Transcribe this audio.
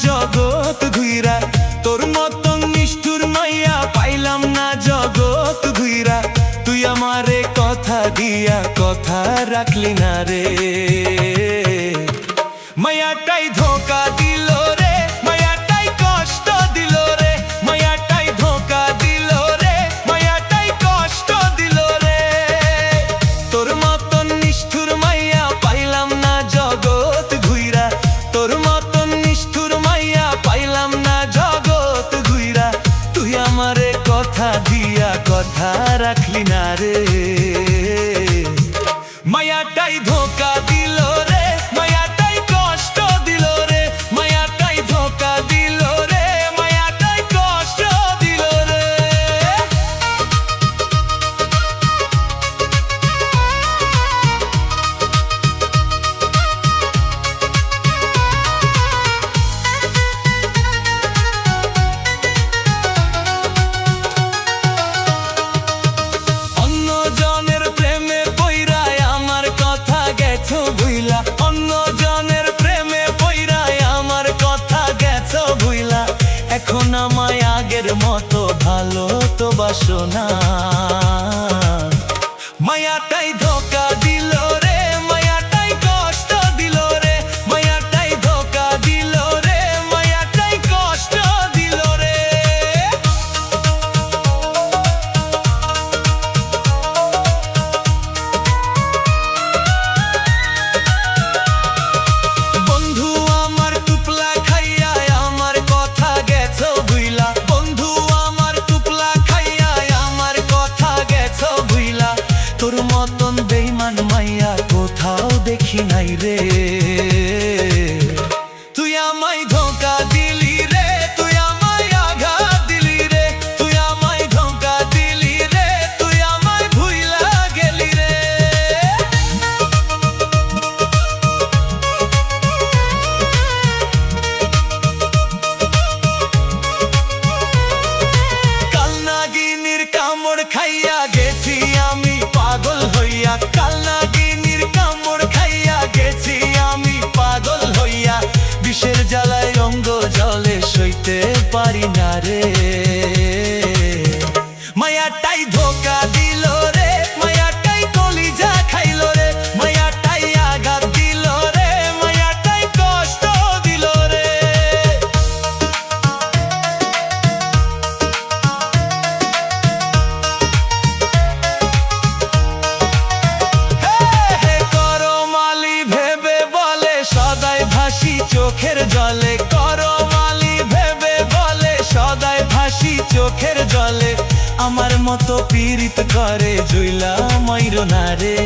জগৎ ঘুইরা, তোর মতন নিষ্ঠুর মাইয়া পাইলাম না জগৎ ঘুইরা। তুই আমারে কথা দিয়া কথা রাখলি না রে, মায়াটাই ধোকা দিল রে, মায়াটাই কষ্ট দিল রে, মায়াটাই ধোকা দিল রে, মায়াটাই কষ্ট দিল রে। তোর মতন নিষ্ঠুর মাইয়া পাইলাম না জগৎ ঘুইরা, তোর মতন নিষ্ঠুর মাইয়া পাইলাম না জগৎ ঘুইরা। তুই আমারে কথা দিয়া কথা রাখলি না রে, মায়াটাই ধোকা দিল রে, মায়াটাই কষ্ট দিল রে, মায়াটাই ধোকা দিল রে, মায়াটাই কষ্ট দিল রে। অন্য জনের প্রেমে পইরায় আমার কথা গেছো ভুইলা, অন্য জনের প্রেমে পইরায় আমার কথা গেছো ভুইলা। এখন আমায় আগের মতো ভালো তো বাসো না, মায়াটাই ধোকা দিল রে, মায়াটাই কষ্ট দিল রে, মায়াটাই ধোকা দিল রে, মায়াটাই কষ্ট দিল রে। বন্ধু আমার টুপলা খাইয়া আমার কথা গেছো ভুইলা, বন্ধু আমার টুপলা খাইয়া আমার কথা গেছো ভুইলা। তোর মতন বেইমান মাইয়া কোথাও দেখি নাই রে, তুই আমায় ধোকা দিলি রে, তুই আমায় আঘাত দিলি রে, তুই আমায় ধোকা দিলি রে, তুই আমায় ভুইলা গেলি রে। কালনাগিনীর কামড় খাইয়া গেছি আমি পাগল হইয়া, কালনাগিনীর কামড় খাইয়া গেছি আমি পাগল হইয়া। বিষের জ্বালায় অঙ্গ জলে সইতে পারি না রে, মায়াটাই ধোকা দিল রে, মায়াটাই কলিজা খাইল রে, মায়াটাই আঘাত দিল রে, মায়াটাই কষ্ট দিল রে। করমালি ভেবে বলে সদাই ভাসি চোখের জলে, করমালি ভেবে বলে সদাই ভাসি চোখের জলে। আমার মতো পীড়িত করে জুইলা মাইরো না রে।